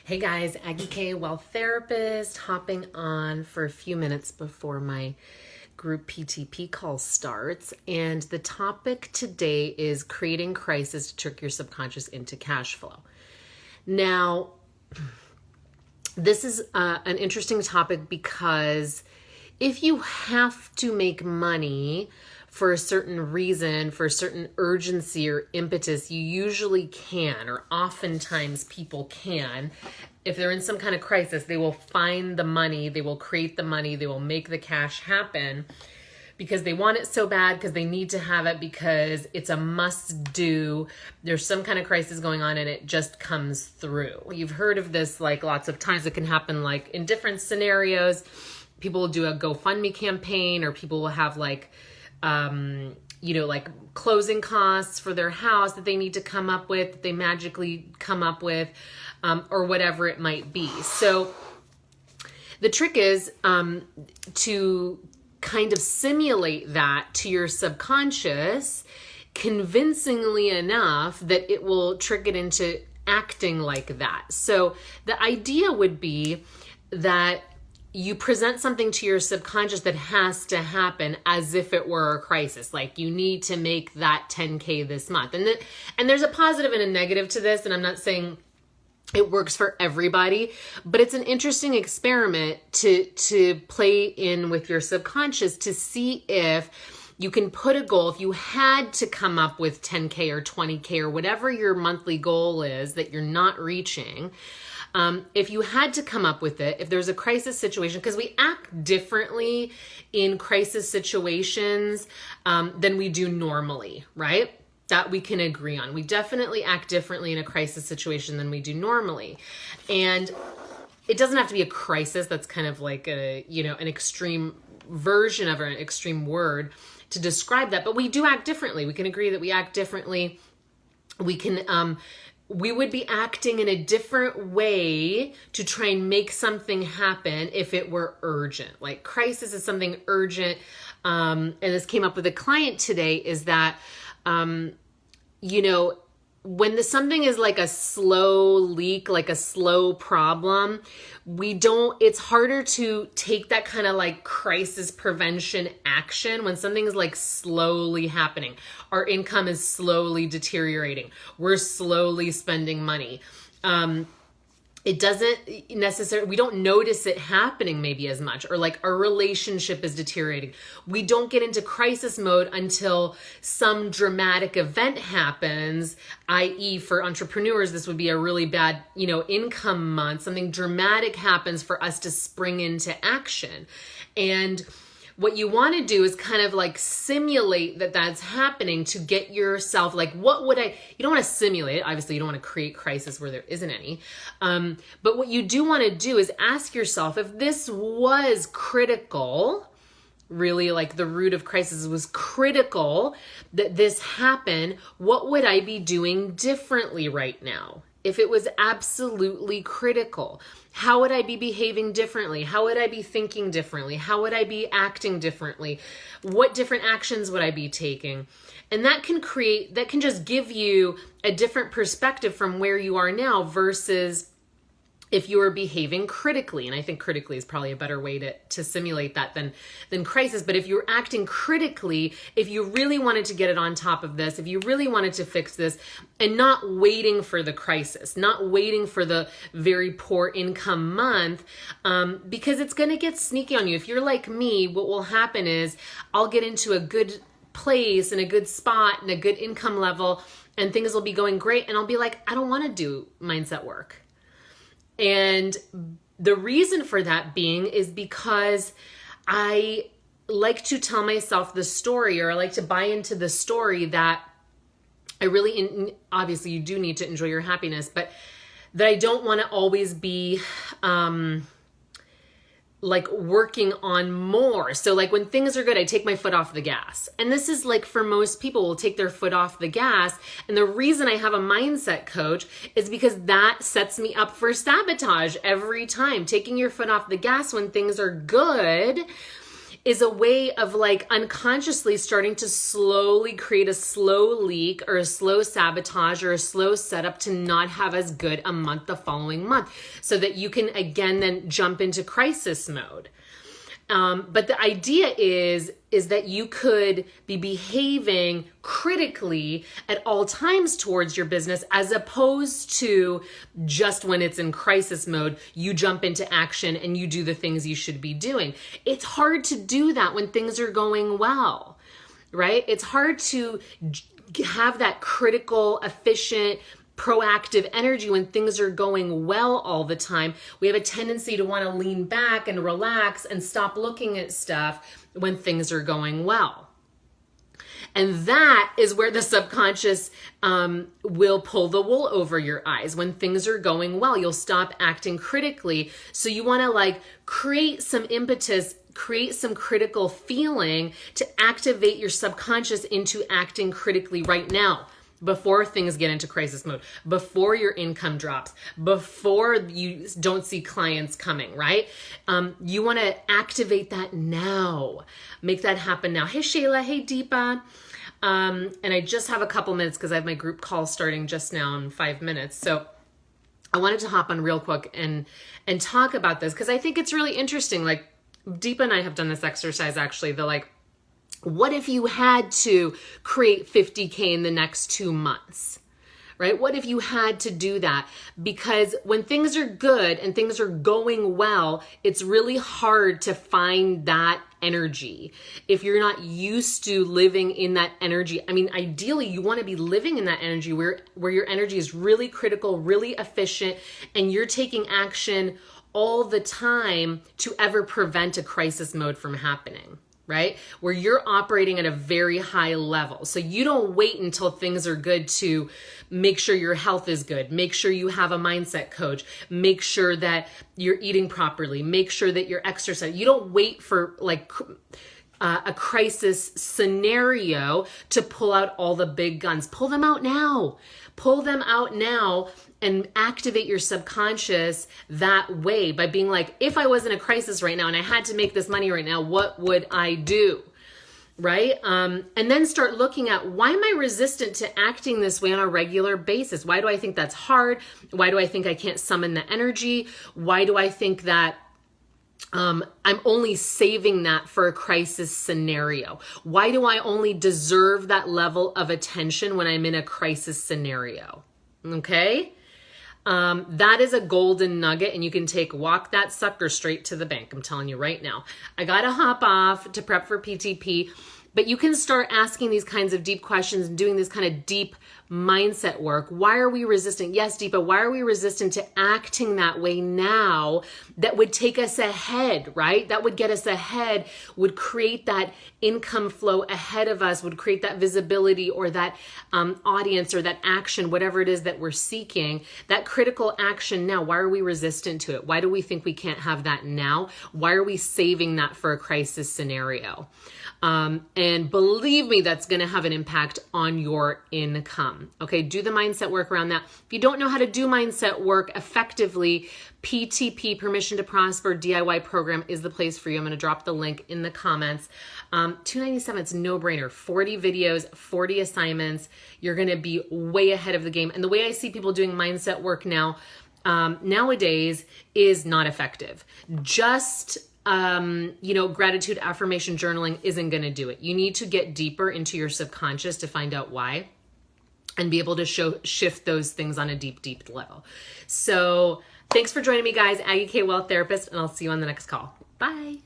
Hey guys, Aggie K, Wealth Therapist, hopping on for a few minutes before my group PTP call starts. And the topic today is creating crisis to trick your subconscious into cash flow. Now, this is an interesting topic because if you have to make money for a certain reason, for a certain urgency or impetus, you usually can, or oftentimes people can. If they're in some kind of crisis, they will find the money, they will create the money, they will make the cash happen because they want it so bad, because they need to have it, because it's a must do. There's some kind of crisis going on and it just comes through. You've heard of this like lots of times. It can happen like in different scenarios. People will do a GoFundMe campaign, or people will have like like closing costs for their house that they need to come up with, that they magically come up with, or whatever it might be. So the trick is to kind of simulate that to your subconscious convincingly enough that it will trick it into acting like that. So the idea would be that you present something to your subconscious that has to happen as if it were a crisis. Like, you need to make that 10K this month. And there's a positive and a negative to this. And I'm not saying it works for everybody, but it's an interesting experiment to play in with your subconscious to see if you can put a goal. If you had to come up with 10K or 20K or whatever your monthly goal is that you're not reaching, if you had to come up with it, if there's a crisis situation, because we act differently in crisis situations than we do normally, right? That we can agree on. We definitely act differently in a crisis situation than we do normally. And it doesn't have to be a crisis. That's kind of like an extreme version of an extreme word to describe that. But we do act differently. We can agree that we act differently. We would be acting in a different way to try and make something happen if it were urgent. Like, crisis is something urgent. And this came up with a client today, is that, when something is like a slow leak, like a slow problem, it's harder to take that kind of like crisis prevention action when something is like slowly happening. Our income is slowly deteriorating. We're slowly spending money. It doesn't necessarily, we don't notice it happening maybe as much, or like our relationship is deteriorating. We don't get into crisis mode until some dramatic event happens, i.e. for entrepreneurs, this would be a really bad, income month. Something dramatic happens for us to spring into action. And what you want to do is kind of like simulate that that's happening to get yourself like, you don't want to simulate it. Obviously, you don't want to create crisis where there isn't any. But what you do want to do is ask yourself, if this was critical, really like the root of crisis was critical that this happen, what would I be doing differently right now? If it was absolutely critical, how would I be behaving differently? How would I be thinking differently? How would I be acting differently? What different actions would I be taking? And that can just give you a different perspective from where you are now versus if you are behaving critically. And I think critically is probably a better way to simulate that than crisis. But if you're acting critically, if you really wanted to get it on top of this, if you really wanted to fix this, and not waiting for the crisis, not waiting for the very poor income month, because it's going to get sneaky on you. If you're like me, what will happen is I'll get into a good place and a good spot and a good income level, and things will be going great. And I'll be like, I don't want to do mindset work. And the reason for that being is because I like to tell myself the story, or I like to buy into the story that obviously you do need to enjoy your happiness, but that I don't want to always be like working on more. So like when things are good, I take my foot off the gas. And this is like for most people will take their foot off the gas. And the reason I have a mindset coach is because that sets me up for sabotage every time. Taking your foot off the gas when things are good is a way of like unconsciously starting to slowly create a slow leak or a slow sabotage or a slow setup to not have as good a month the following month, so that you can again then jump into crisis mode. But the idea is that you could be behaving critically at all times towards your business, as opposed to just when it's in crisis mode, you jump into action and you do the things you should be doing. It's hard to do that when things are going well, right? It's hard to have that critical, efficient, proactive energy when things are going well all the time. We have a tendency to want to lean back and relax and stop looking at stuff when things are going well. And that is where the subconscious will pull the wool over your eyes. When things are going well, you'll stop acting critically. So you want to like create some impetus, create some critical feeling to activate your subconscious into acting critically right now, before things get into crisis mode, before your income drops, before you don't see clients coming, right? You want to activate that now. Make that happen now. Hey, Shayla. Hey, Deepa. And I just have a couple minutes because I have my group call starting just now in 5 minutes. So I wanted to hop on real quick and talk about this because I think it's really interesting. Like Deepa and I have done this exercise actually. The like, what if you had to create 50K in the next 2 months, right? What if you had to do that? Because when things are good and things are going well, it's really hard to find that energy. If you're not used to living in that energy, I mean, ideally you want to be living in that energy where your energy is really critical, really efficient, and you're taking action all the time to ever prevent a crisis mode from happening. Right? Where you're operating at a very high level. So you don't wait until things are good to make sure your health is good. Make sure you have a mindset coach. Make sure that you're eating properly. Make sure that you're exercising. You don't wait for like a crisis scenario to pull out all the big guns. Pull them out now. Pull them out now and activate your subconscious that way by being like, if I was in a crisis right now and I had to make this money right now, what would I do? Right? And then start looking at, why am I resistant to acting this way on a regular basis? Why do I think that's hard? Why do I think I can't summon the energy? Why do I think that I'm only saving that for a crisis scenario? Why do I only deserve that level of attention when I'm in a crisis scenario? Okay? That is a golden nugget, and you can walk that sucker straight to the bank. I'm telling you right now. I got to hop off to prep for PTP, but you can start asking these kinds of deep questions and doing this kind of deep mindset work. Why are we resistant? Yes, Deepa, why are we resistant to acting that way now that would take us ahead, right? That would get us ahead, would create that income flow ahead of us, would create that visibility or that audience or that action, whatever it is that we're seeking, that critical action now. Why are we resistant to it? Why do we think we can't have that now? Why are we saving that for a crisis scenario? And believe me, that's going to have an impact on your income. Okay, do the mindset work around that. If you don't know how to do mindset work effectively, PTP, Permission to Prosper DIY program is the place for you. I'm going to drop the link in the comments. $297, it's no brainer. 40 videos, 40 assignments. You're going to be way ahead of the game. And the way I see people doing mindset work now, nowadays is not effective. Just gratitude affirmation journaling isn't going to do it. You need to get deeper into your subconscious to find out why and be able to shift those things on a deep, deep level. So thanks for joining me, guys. Aggie K Wealth Therapist, and I'll see you on the next call. Bye.